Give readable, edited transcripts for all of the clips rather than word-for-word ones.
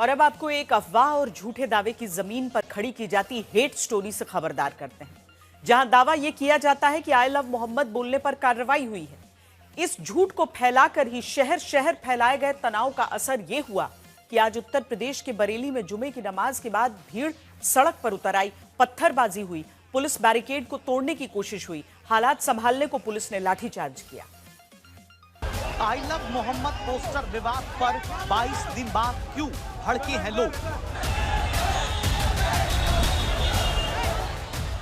और अब आपको एक अफवाह और झूठे दावे की जमीन पर खड़ी की जाती हेट स्टोरी से खबरदार करते हैं, जहां दावा यह किया जाता है कि आई लव मोहम्मद बोलने पर कार्रवाई हुई है। इस झूठ को फैलाकर ही शहर शहर फैलाए गए तनाव का असर यह हुआ कि आज उत्तर प्रदेश के बरेली में जुमे की नमाज के बाद भीड़ सड़क पर उतर आई, पत्थरबाजी हुई, पुलिस बैरिकेड को तोड़ने की कोशिश हुई। हालात संभालने को पुलिस ने लाठीचार्ज किया। आई लव मोहम्मद पोस्टर विवाद पर 22 दिन बाद क्यों भड़के हैं लोग?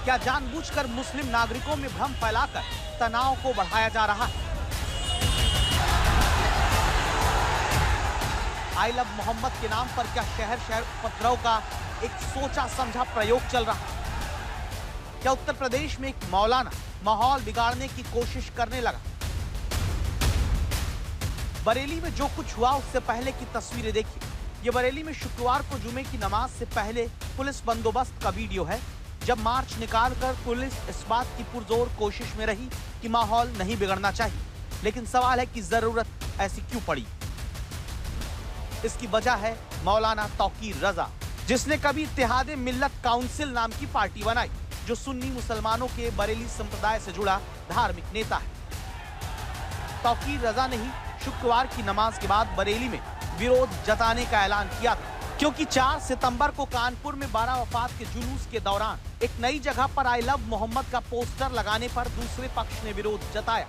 क्या जानबूझकर मुस्लिम नागरिकों में भ्रम फैलाकर तनाव को बढ़ाया जा रहा है? आई लव मोहम्मद के नाम पर क्या शहर शहर उपद्रव का एक सोचा समझा प्रयोग चल रहा है? क्या उत्तर प्रदेश में एक मौलाना माहौल बिगाड़ने की कोशिश करने लगा? बरेली में जो कुछ हुआ उससे पहले की तस्वीरें देखिए। ये बरेली में शुक्रवार को जुमे की नमाज से पहले पुलिस बंदोबस्त का वीडियो है, जब मार्च निकालकर पुलिस इस बात की पुरजोर कोशिश में रही कि माहौल नहीं बिगड़ना चाहिए। लेकिन सवाल है कि जरूरत ऐसी क्यों पड़ी? इसकी वजह है मौलाना तौकीर रजा, जिसने कभी इत्तेहाद मिल्लत काउंसिल नाम की पार्टी बनाई, जो सुन्नी मुसलमानों के बरेली संप्रदाय से जुड़ा धार्मिक नेता है। तौकीर रजा ने ही शुक्रवार की नमाज के बाद बरेली में विरोध जताने का ऐलान किया था, क्योंकि 4 सितंबर को कानपुर में 12 वफात के जुलूस के दौरान एक नई जगह पर आई लव मोहम्मद का पोस्टर लगाने पर दूसरे पक्ष ने विरोध जताया,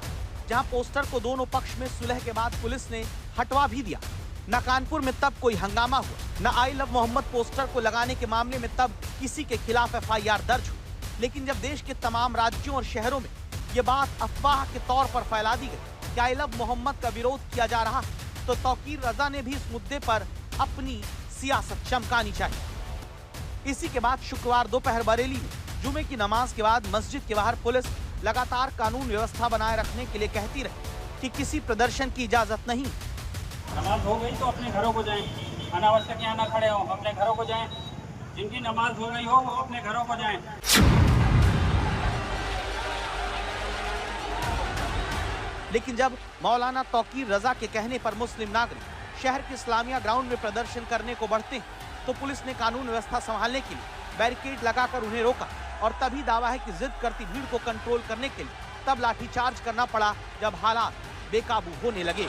जहां पोस्टर को दोनों पक्ष में सुलह के बाद पुलिस ने हटवा भी दिया। न कानपुर में तब कोई हंगामा हुआ, न आई लव मोहम्मद पोस्टर को लगाने के मामले में तब किसी के खिलाफ FIR दर्ज हुई। लेकिन जब देश के तमाम राज्यों और शहरों में ये बात अफवाह के तौर पर फैला दी गई कि आई लव मोहम्मद का विरोध किया जा रहा है, तो तौकीर रजा ने भी इस मुद्दे पर अपनी सियासत चमकानी चाहिए। इसी के बाद शुक्रवार दोपहर बरेली में जुमे की नमाज के बाद मस्जिद के बाहर पुलिस लगातार कानून व्यवस्था बनाए रखने के लिए कहती रही कि किसी प्रदर्शन की इजाजत नहीं। नमाज हो गई तो अपने घरों को जाएं, अनावश्यक यहाँ न खड़े हो, अपने घरों को जाएं। जिनकी नमाज हो गई हो वो अपने घरों को जाएं। लेकिन जब मौलाना तौकीर रजा के कहने पर मुस्लिम नागरिक शहर के इस्लामिया ग्राउंड में प्रदर्शन करने को बढ़ते हैं, तो पुलिस ने कानून व्यवस्था संभालने के लिए बैरिकेड लगाकर उन्हें रोका। और तभी दावा है कि जिद करती भीड़ को कंट्रोल करने के लिए तब लाठीचार्ज करना पड़ा, जब हालात बेकाबू होने लगे।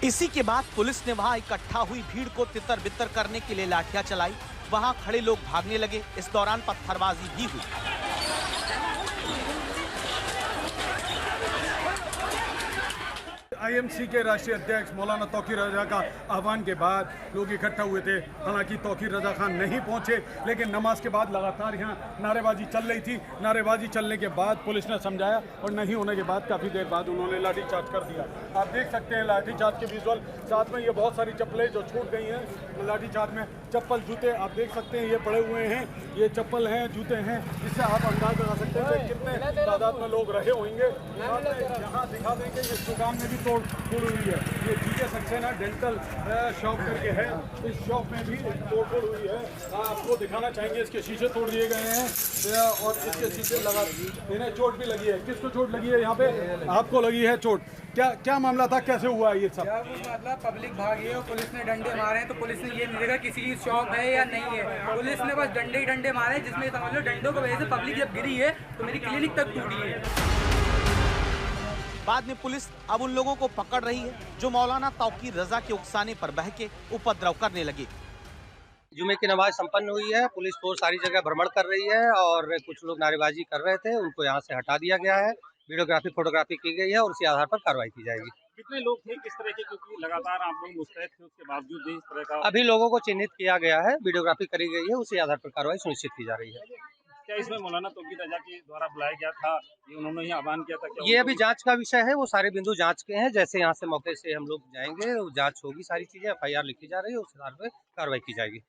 इसी के बाद पुलिस ने वहां इकट्ठा हुई भीड़ को तितर बितर करने के लिए लाठियां चलाई। वहां खड़े लोग भागने लगे। इस दौरान पत्थरबाजी भी हुई। IMC के राष्ट्रीय अध्यक्ष मौलाना तौकीर रजा का आह्वान के बाद लोग इकट्ठा हुए थे। हालांकि तौकीर रजा खान नहीं पहुंचे, लेकिन नमाज के बाद लगातार यहाँ नारेबाजी चल रही थी। नारेबाजी चलने के बाद पुलिस ने समझाया और नहीं होने के बाद काफ़ी देर बाद उन्होंने लाठीचार्ज कर दिया। आप देख सकते हैं लाठीचार्ज के विजुअल, साथ में ये बहुत सारी चप्पलें जो छूट गई हैं लाठीचार्ज में। चप्पल जूते आप देख सकते हैं, ये पड़े हुए हैं, ये चप्पल हैं, जूते हैं, जिससे आप अंदाज लगा सकते हैं कितने तादाद में लोग रहे होंगे। यहाँ दिखा देंगे ये दुकान में भी तोड़ हुई है। ये जीके सक्सेना डेंटल शॉप करके है, इस शॉप में भी तोड़ हुई है। आपको दिखाना चाहेंगे, इसके शीशे तोड़ दिए गए हैं और इसके शीशे लगा, इन्हें चोट भी लगी है। किसको चोट लगी है? यहाँ पे आपको लगी है चोट। क्या मामला था, कैसे हुआ ये सब? मतलब पब्लिक भागी है और पुलिस ने डंडे मारे हैं, तो पुलिस ने ये नहीं देखा किसी की शॉप है या नहीं है। पुलिस ने बस डंडे ही डंडे मारे, जिसमें समझ लो डंडों की वजह से पब्लिक जब गिरी है तो मेरी क्लिनिक तक टूटी है। बाद में पुलिस अब उन लोगों को पकड़ रही है जो मौलाना तौकीर रजा के उकसाने पर बहके उपद्रव करने लगे। जुमे की नमाज संपन्न हुई है। पुलिस फोर्स सारी जगह भ्रमण कर रही है और कुछ लोग नारेबाजी कर रहे थे, उनको यहाँ से हटा दिया गया है। वीडियोग्राफी फोटोग्राफी की गई है और उसी आधार पर कार्रवाई की जाएगी। कितने लोग थे, किस तरह के, क्योंकि लगातार आप लोग मुस्तैद थे, उसके बावजूद भी इस तरह का? अभी लोगों को चिन्हित किया गया है, वीडियोग्राफी करी गई है, उसी आधार पर कार्रवाई सुनिश्चित की जा रही है। क्या इसमें मौलाना तौकीर रजा के द्वारा बुलाया गया था, ये उन्होंने ही आह्वान किया था? क्या ये अभी जांच का विषय है, वो सारे बिंदु जांच के हैं। जैसे यहाँ से मौके से हम लोग जाएंगे, जांच होगी, सारी चीजें FIR लिखी जा रही है, उस आधार पर कार्रवाई की जाएगी।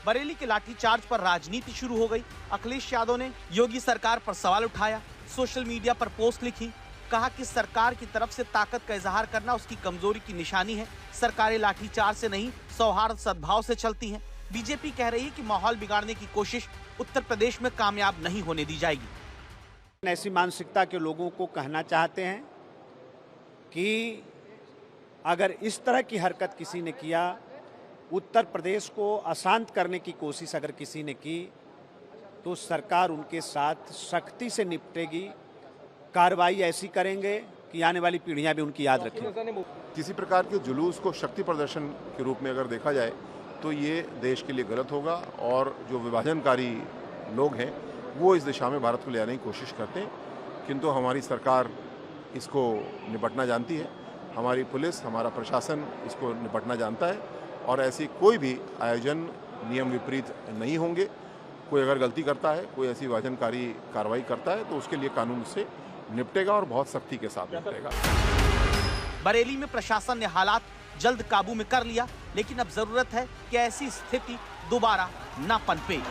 बरेली के लाठीचार्ज पर राजनीति शुरू हो गई। अखिलेश यादव ने योगी सरकार पर सवाल उठाया, सोशल मीडिया पर पोस्ट लिखी, कहा कि सरकार की तरफ से ताकत का इजहार करना उसकी कमजोरी की निशानी है। सरकारें लाठीचार्ज से नहीं, सौहार्द सद्भाव से चलती हैं। बीजेपी कह रही है कि माहौल बिगाड़ने की कोशिश उत्तर प्रदेश में कामयाब नहीं होने दी जाएगी। ऐसी मानसिकता के लोगों को कहना चाहते हैं कि अगर इस तरह की हरकत किसी ने किया, उत्तर प्रदेश को अशांत करने की कोशिश अगर किसी ने की, तो सरकार उनके साथ सख्ती से निपटेगी। कार्रवाई ऐसी करेंगे कि आने वाली पीढ़ियां भी उनकी याद रखें। किसी प्रकार के जुलूस को शक्ति प्रदर्शन के रूप में अगर देखा जाए तो ये देश के लिए गलत होगा और जो विभाजनकारी लोग हैं वो इस दिशा में भारत को ले आने की कोशिश करते हैं, किंतु हमारी सरकार इसको निपटना जानती है, हमारी पुलिस, हमारा प्रशासन इसको निपटना जानता है और ऐसी कोई भी आयोजन नियम विपरीत नहीं होंगे। कोई अगर गलती करता है, कोई ऐसी विभाजनकारी कार्रवाई करता है तो उसके लिए कानून से निपटेगा और बहुत सख्ती के साथ निपटेगा। बरेली में प्रशासन ने हालात जल्द काबू में कर लिया, लेकिन अब जरूरत है कि ऐसी स्थिति दोबारा न पनपे।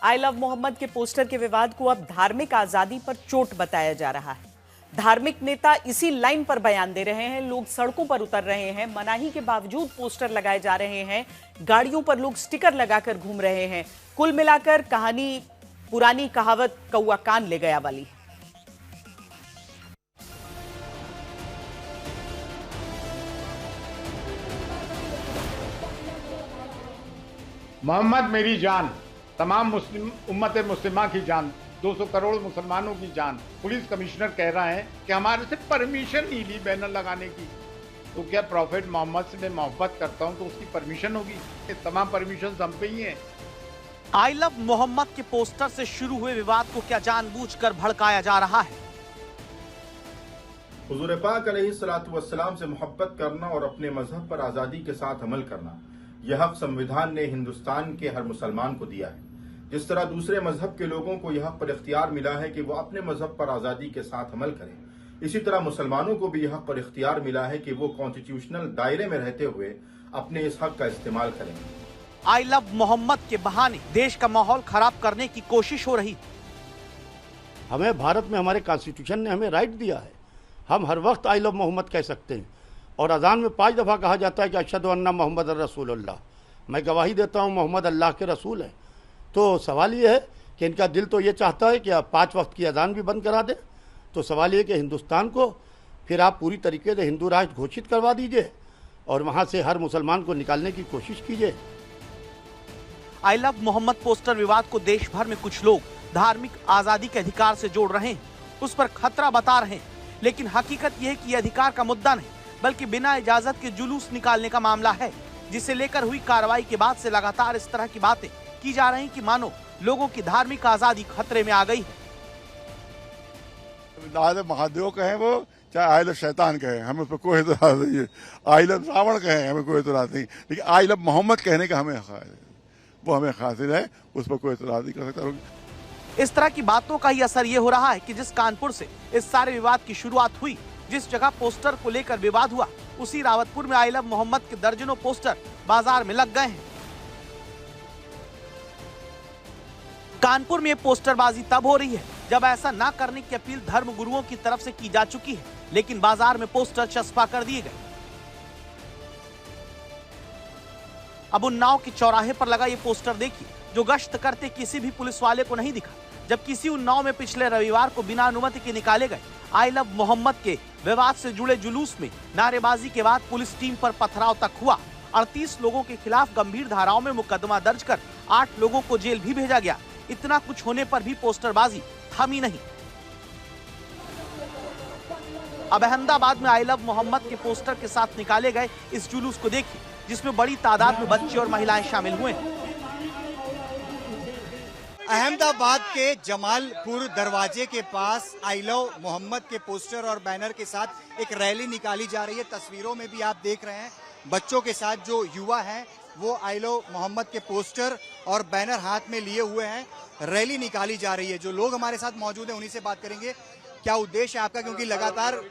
आई लव मोहम्मद के पोस्टर के विवाद को अब धार्मिक आजादी पर चोट बताया जा रहा है। धार्मिक नेता इसी लाइन पर बयान दे रहे हैं, लोग सड़कों पर उतर रहे हैं, मनाही के बावजूद पोस्टर लगाए जा रहे हैं, गाड़ियों पर लोग स्टिकर लगाकर घूम रहे हैं। कुल मिलाकर कहानी पुरानी कहावत कौआ कान ले गया वाली है। मोहम्मद मेरी जान, तमाम मुस्लिम उम्मत मुस्लिमा की जान, 200 करोड़ मुसलमानों की जान। पुलिस कमिश्नर कह रहा है कि हमारे से परमिशन नहीं ली बैनर लगाने की। तो क्या प्रॉफेट मोहम्मद से मैं मोहब्बत करता हूं तो उसकी परमिशन होगी? ये तमाम परमिशन हम पे ही हैं। आई लव मोहम्मद के पोस्टर से शुरू हुए विवाद को क्या जानबूझकर भड़काया जा रहा है? हुजूर पाक अलैहिस्सलातु वस्सलाम से मोहब्बत करना और अपने मजहब पर आजादी के साथ अमल करना, यह हक संविधान ने हिंदुस्तान के हर मुसलमान को दिया है। जिस तरह दूसरे मजहब के लोगों को यह हक पर इख्तियार मिला है कि वो अपने मजहब पर आजादी के साथ अमल करें, इसी तरह मुसलमानों को भी यह हक पर इख्तियार मिला है कि वो कॉन्स्टिट्यूशनल दायरे में रहते हुए अपने इस हक का इस्तेमाल करें। आई लव मोहम्मद के बहाने देश का माहौल खराब करने की कोशिश हो रही। हमें भारत में हमारे कॉन्स्टिट्यूशन ने हमें राइट दिया है, हम हर वक्त आई लव मोहम्मद कह सकते हैं और अजान में 5 दफ़ा कहा जाता है कि अशहदु अन्ना मोहम्मद रसूलुल्लाह, मैं गवाही देता हूँ मोहम्मद अल्लाह के रसूल हैं। तो सवाल ये है कि इनका दिल तो ये चाहता है कि आप 5 वक्त की अजान भी बंद करा दें। तो सवाल ये कि हिंदुस्तान को फिर आप पूरी तरीके से हिंदू राष्ट्र घोषित करवा दीजिए और वहाँ से हर मुसलमान को निकालने की कोशिश कीजिए। आई लव मोहम्मद पोस्टर विवाद को देश भर में कुछ लोग धार्मिक आजादी के अधिकार से जोड़ रहे हैं, उस पर खतरा बता रहे हैं, लेकिन हकीकत यह है कि यह अधिकार का मुद्दा नहीं बल्कि बिना इजाजत के जुलूस निकालने का मामला है, जिसे लेकर हुई कार्रवाई के बाद से लगातार इस तरह की बातें की जा रही कि मानो लोगों की धार्मिक आजादी खतरे में आ गई है। महादेव कहे वो, चाहे आई लव शैतान कहे, हमें उस पर कोई एतराज नहीं है। आई लव रावण कहे, हमें कोई एतराज नहीं, लेकिन आई लव मोहम्मद कहने का हमें वो हमें हासिल है, उस पर कोई एतराज नहीं कर सकता। इस तरह की बातों का ही असर ये हो रहा है कि जिस कानपुर से इस सारे विवाद की शुरुआत हुई, जिस जगह पोस्टर को लेकर विवाद हुआ, उसी रावतपुर में आई लव मोहम्मद के दर्जनों पोस्टर बाजार में लग गए हैं। कानपुर में पोस्टरबाजी तब हो रही है जब ऐसा ना करने की अपील धर्म गुरुओं की तरफ से की जा चुकी है, लेकिन बाजार में पोस्टर चस्पा कर दिए गए। अब उन्नाव के चौराहे पर लगा ये पोस्टर देखिए, जो गश्त करते किसी भी पुलिस वाले को नहीं दिखा, जब किसी उन्नाव में पिछले रविवार को बिना अनुमति के निकाले गए आई लव मोहम्मद के विवाद से जुड़े जुलूस में नारेबाजी के बाद पुलिस टीम पर पथराव तक हुआ। 38 लोगों के खिलाफ गंभीर धाराओं में मुकदमा दर्ज कर 8 लोगों को जेल भी भेजा गया। इतना कुछ होने पर भी पोस्टरबाजी थमी नहीं। अब अहमदाबाद में आई लव मोहम्मद के पोस्टर के साथ निकाले गए इस जुलूस को देखिए, जिसमें बड़ी तादाद में बच्चे और महिलाएं शामिल हुए। अहमदाबाद के जमालपुर दरवाजे के पास आई लव मोहम्मद के पोस्टर और बैनर के साथ एक रैली निकाली जा रही है। तस्वीरों में भी आप देख रहे हैं बच्चों के साथ जो युवा हैं वो आई लव मोहम्मद के पोस्टर और बैनर हाथ में लिए हुए हैं। रैली निकाली जा रही है। जो लोग हमारे साथ मौजूद हैं उन्हीं से बात करेंगे। क्या उद्देश्य है आपका, क्योंकि लगातार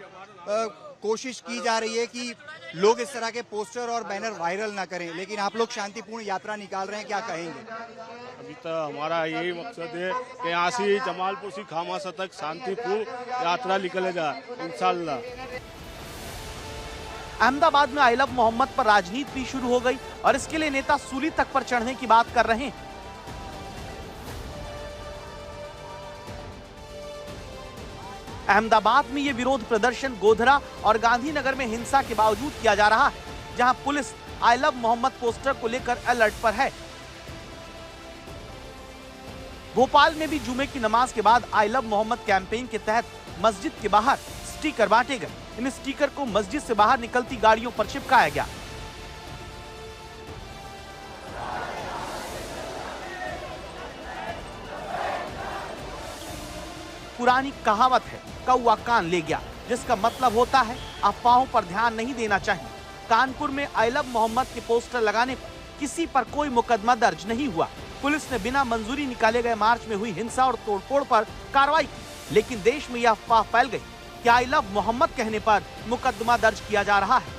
कोशिश की जा रही है कि लोग इस तरह के पोस्टर और बैनर वायरल ना करें, लेकिन आप लोग शांतिपूर्ण यात्रा निकाल रहे हैं, क्या कहेंगे? अभी तो हमारा यही मकसद है कि यहाँ से जमालपुर से खामासा तक शांतिपूर्ण यात्रा निकलेगा इंशाल्लाह। अहमदाबाद में आई लव मोहम्मद पर राजनीति भी शुरू हो गई और इसके लिए नेता सूली तक पर चढ़ने की बात कर रहे हैं। अहमदाबाद में ये विरोध प्रदर्शन गोधरा और गांधीनगर में हिंसा के बावजूद किया जा रहा है, जहां police I love Mohammad poster को लेकर अलर्ट पर है। भोपाल में भी जुमे की नमाज के बाद आई लव मोहम्मद कैंपेन के तहत मस्जिद के बाहर स्टिकर बांटे गए। इन स्टिकर को मस्जिद से बाहर निकलती गाड़ियों पर चिपकाया गया। पुरानी कहावत है, कौवा कान ले गया, जिसका मतलब होता है अफवाहों पर ध्यान नहीं देना चाहिए। कानपुर में आई लव मोहम्मद के पोस्टर लगाने पर किसी पर कोई मुकदमा दर्ज नहीं हुआ। पुलिस ने बिना मंजूरी निकाले गए मार्च में हुई हिंसा और तोड़फोड़ पर कार्रवाई की, लेकिन देश में यह अफवाह फैल गई कि आई लव मोहम्मद कहने पर मुकदमा दर्ज किया जा रहा है।